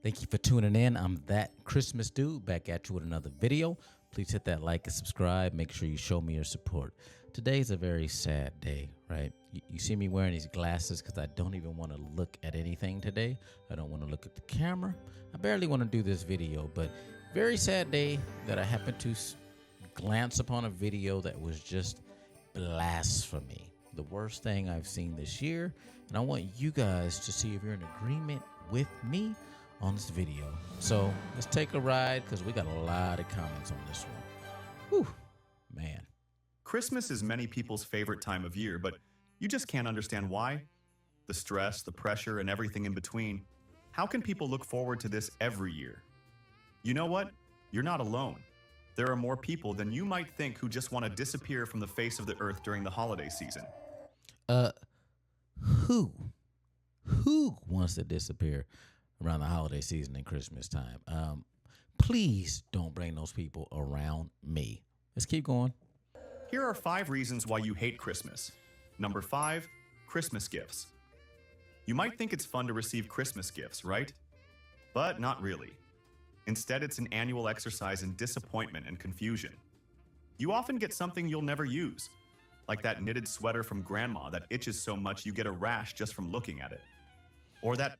Thank you for tuning in. I'm that Christmas dude back at you with another video. Please hit that like and subscribe. Make sure you show me your support. Today's a very sad day, right? You see me wearing these glasses because I don't even want to look at anything today. I don't want to look at the camera. I barely want to do this video, but very sad day that I happened to glance upon a video that was just blasphemy. The worst thing I've seen this year. And I want you guys to see if you're in agreement with me on this video. So let's take a ride because we got a lot of comments on this one. Whew, man. Christmas is many people's favorite time of year, but you just can't understand why. The stress, the pressure, and everything in between. How can people look forward to this every year? You know what? You're not alone. There are more people than you might think who just want to disappear from the face of the earth during the holiday season. Who wants to disappear around the holiday season and Christmas time? Please don't bring those people around me. Let's keep going. Here are 5 reasons why you hate Christmas. Number 5, Christmas gifts. You might think it's fun to receive Christmas gifts, right? But not really. Instead, it's an annual exercise in disappointment and confusion. You often get something you'll never use, like that knitted sweater from grandma that itches so much you get a rash just from looking at it. Or that...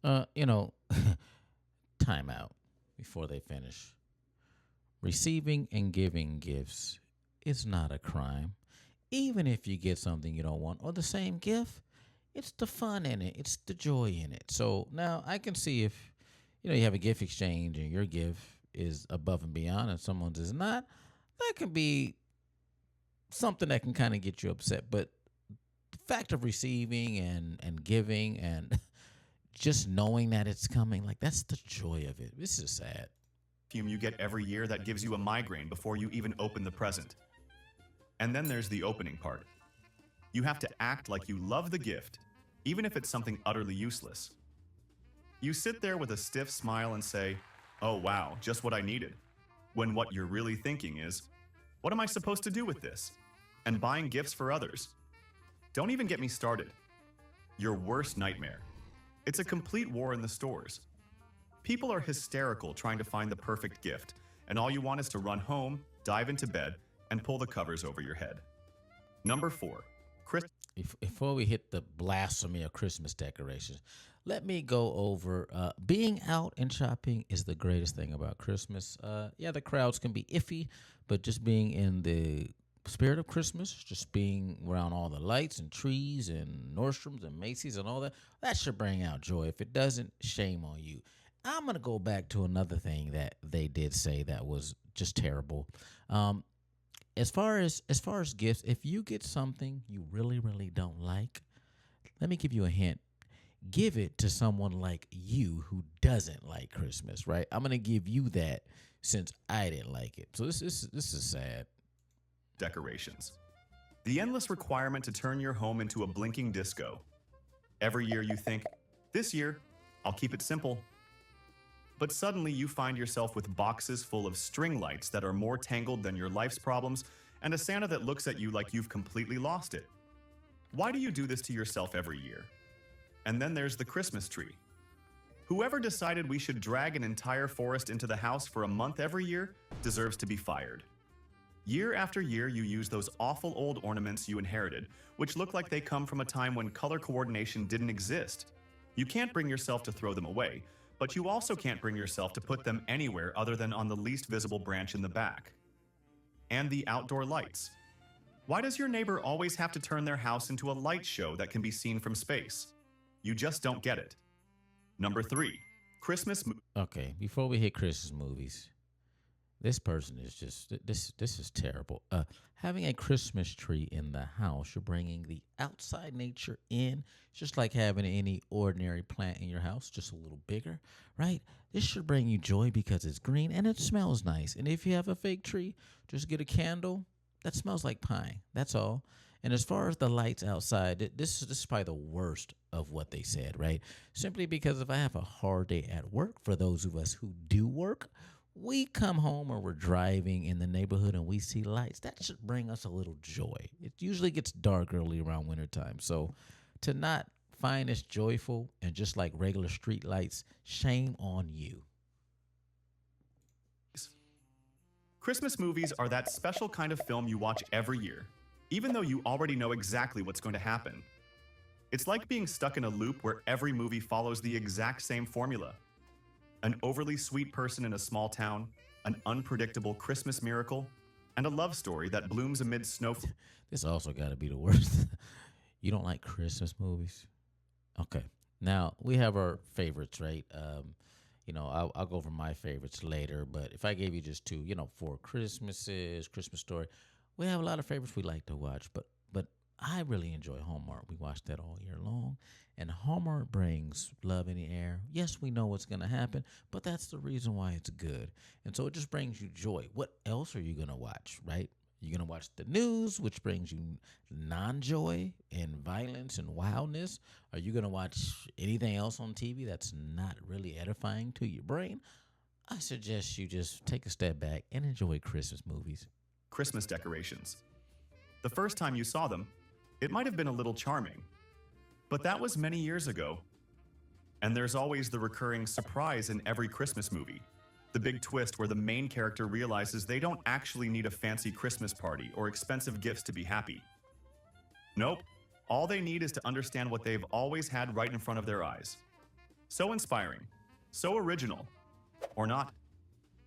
time out before they finish. Receiving and giving gifts is not a crime. Even if you get something you don't want or the same gift, it's the fun in it. It's the joy in it. So now I can see if, you have a gift exchange and your gift is above and beyond and someone's is not, that can be something that can kind of get you upset. But the fact of receiving and giving and just knowing that it's coming, like that's the joy of it. This is sad. Perfume you get every year that gives you a migraine before you even open the present. And then there's the opening part. You have to act like you love the gift, even if it's something utterly useless. You sit there with a stiff smile and say, "Oh wow, just what I needed." When what you're really thinking is, "What am I supposed to do with this?" And buying gifts for others. Don't even get me started. Your worst nightmare. It's a complete war in the stores. People are hysterical trying to find the perfect gift, and all you want is to run home, dive into bed, and pull the covers over your head. Number 4. Before we hit the blasphemy of Christmas decorations, let me go over being out and shopping is the greatest thing about Christmas. The crowds can be iffy, but just being in the spirit of Christmas, just being around all the lights and trees and Nordstrom's and Macy's and all that should bring out joy. If it doesn't, shame on you. I'm going to go back to another thing that they did say that was just terrible. As far as gifts, if you get something you really, really don't like, let me give you a hint. Give it to someone like you who doesn't like Christmas, right? I'm going to give you that since I didn't like it. So this is sad. Decorations. The endless requirement to turn your home into a blinking disco. Every year you think, this year, I'll keep it simple. But suddenly you find yourself with boxes full of string lights that are more tangled than your life's problems and a Santa that looks at you like you've completely lost it. Why do you do this to yourself every year? And then there's the Christmas tree. Whoever decided we should drag an entire forest into the house for a month every year deserves to be fired. Year after year, you use those awful old ornaments you inherited, which look like they come from a time when color coordination didn't exist. You can't bring yourself to throw them away, but you also can't bring yourself to put them anywhere other than on the least visible branch in the back. And the outdoor lights. Why does your neighbor always have to turn their house into a light show that can be seen from space? You just don't get it. Number 3, Christmas. Okay, before we hit Christmas movies, this person is just, this is terrible. Having a Christmas tree in the house, you're bringing the outside nature in. It's just like having any ordinary plant in your house, just a little bigger, right? This should bring you joy because it's green and it smells nice. And if you have a fake tree, just get a candle that smells like pine. That's all. And as far as the lights outside, this is probably the worst of what they said, right? Simply because if I have a hard day at work, for those of us who do work, we come home or we're driving in the neighborhood and we see lights. That should bring us a little joy. It usually gets dark early around wintertime. So to not find this joyful and just like regular street lights, shame on you. Christmas movies are that special kind of film you watch every year, even though you already know exactly what's going to happen. It's like being stuck in a loop where every movie follows the exact same formula. An overly sweet person in a small town, an unpredictable Christmas miracle, and a love story that blooms amid snowflakes. This also got to be the worst. You don't like Christmas movies? Okay. Now we have our favorites, right? I'll go over my favorites later. But if I gave you just two, Four Christmases, Christmas Story, we have a lot of favorites we like to watch. But I really enjoy Hallmark. We watch that all year long, and Hallmark brings love in the air. Yes, we know what's going to happen, but that's the reason why it's good, and so it just brings you joy. What else are you going to watch, right? You're going to watch the news, which brings you non-joy and violence and wildness. Are you going to watch anything else on TV that's not really edifying to your brain? I suggest you just take a step back and enjoy Christmas movies. Christmas decorations. The first time you saw them, it might have been a little charming, but that was many years ago. And there's always the recurring surprise in every Christmas movie. The big twist where the main character realizes they don't actually need a fancy Christmas party or expensive gifts to be happy. Nope, all they need is to understand what they've always had right in front of their eyes. So inspiring, so original, or not.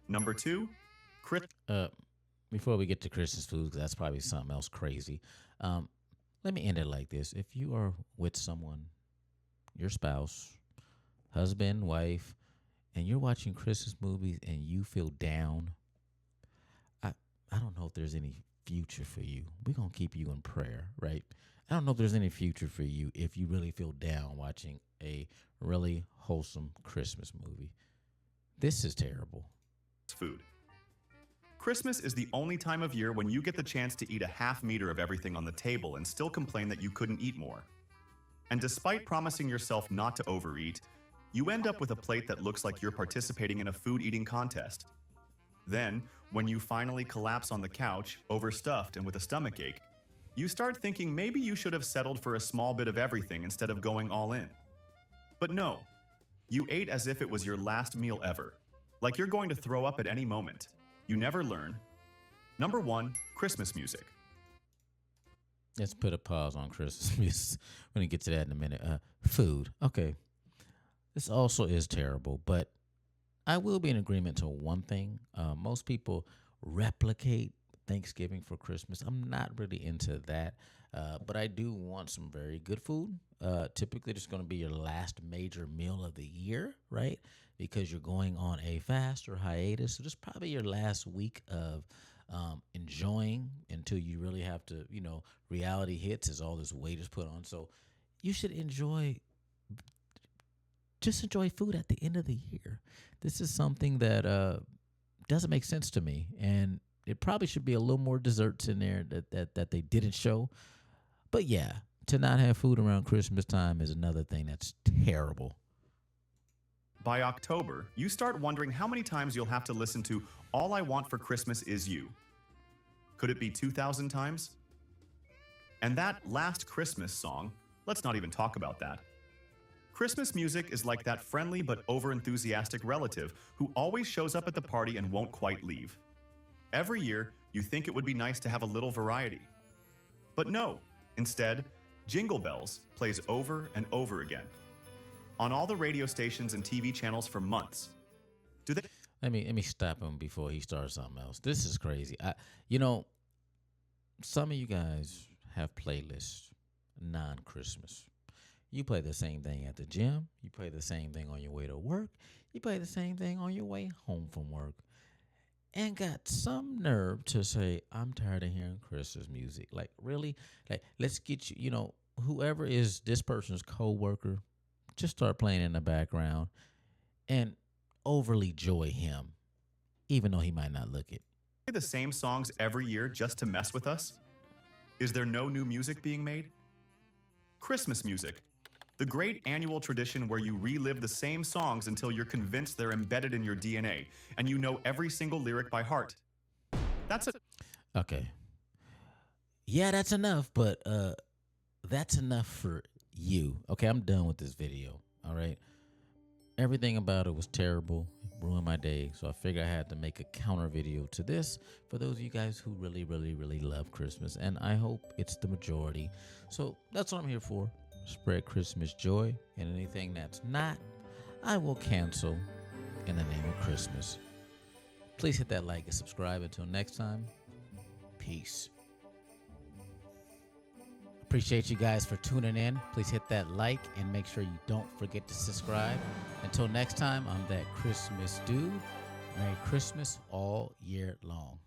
Number 2, Before we get to Christmas food, 'cause that's probably something else crazy. Let me end it like this. If you are with someone, your spouse, husband, wife, and you're watching Christmas movies and you feel down, I don't know if there's any future for you. We're going to keep you in prayer, right? I don't know if there's any future for you if you really feel down watching a really wholesome Christmas movie. This is terrible. Food. Christmas is the only time of year when you get the chance to eat a half meter of everything on the table and still complain that you couldn't eat more. And despite promising yourself not to overeat, you end up with a plate that looks like you're participating in a food eating contest. Then, when you finally collapse on the couch, overstuffed and with a stomachache, you start thinking maybe you should have settled for a small bit of everything instead of going all in. But no, you ate as if it was your last meal ever, like you're going to throw up at any moment. You never learn. Number 1, Christmas music. Let's put a pause on Christmas music. We're going to get to that in a minute. Food. Okay. This also is terrible, but I will be in agreement to one thing. Most people replicate Thanksgiving for Christmas. I'm not really into that, but I do want some very good food. Typically, it's going to be your last major meal of the year, right? Because you're going on a fast or hiatus. So this is probably your last week of enjoying until you really have to, reality hits as all this weight is put on. So you should enjoy food at the end of the year. This is something that doesn't make sense to me. And it probably should be a little more desserts in there that they didn't show. But yeah, to not have food around Christmas time is another thing that's terrible. By October, you start wondering how many times you'll have to listen to All I Want for Christmas Is You. Could it be 2,000 times? And that last Christmas song, let's not even talk about that. Christmas music is like that friendly but over-enthusiastic relative who always shows up at the party and won't quite leave. Every year, you think it would be nice to have a little variety. But no, instead, Jingle Bells plays over and over again. On all the radio stations and TV channels for months. Let me stop him before he starts something else. This is crazy. Some of you guys have playlists non-Christmas. You play the same thing at the gym. You play the same thing on your way to work. You play the same thing on your way home from work. And got some nerve to say, I'm tired of hearing Christmas music. Like, really? Like, let's get you, whoever is this person's coworker, just start playing in the background and overly joy him, even though he might not look it. The same songs every year just to mess with us? Is there no new music being made? Christmas music, the great annual tradition where you relive the same songs until you're convinced they're embedded in your DNA and you know every single lyric by heart. Okay. Yeah, that's enough, but that's enough for you. Okay, I'm done with this video. All right. Everything about it was terrible. ruin my day. So I figured I had to make a counter video to this for those of you guys who really, really, really love Christmas. And I hope it's the majority. So that's what I'm here for. Spread Christmas joy. And anything that's not, I will cancel in the name of Christmas. Please hit that like and subscribe. Until next time, peace. Appreciate you guys for tuning in. Please hit that like and make sure you don't forget to subscribe. Until next time, I'm that Christmas dude. Merry Christmas all year long.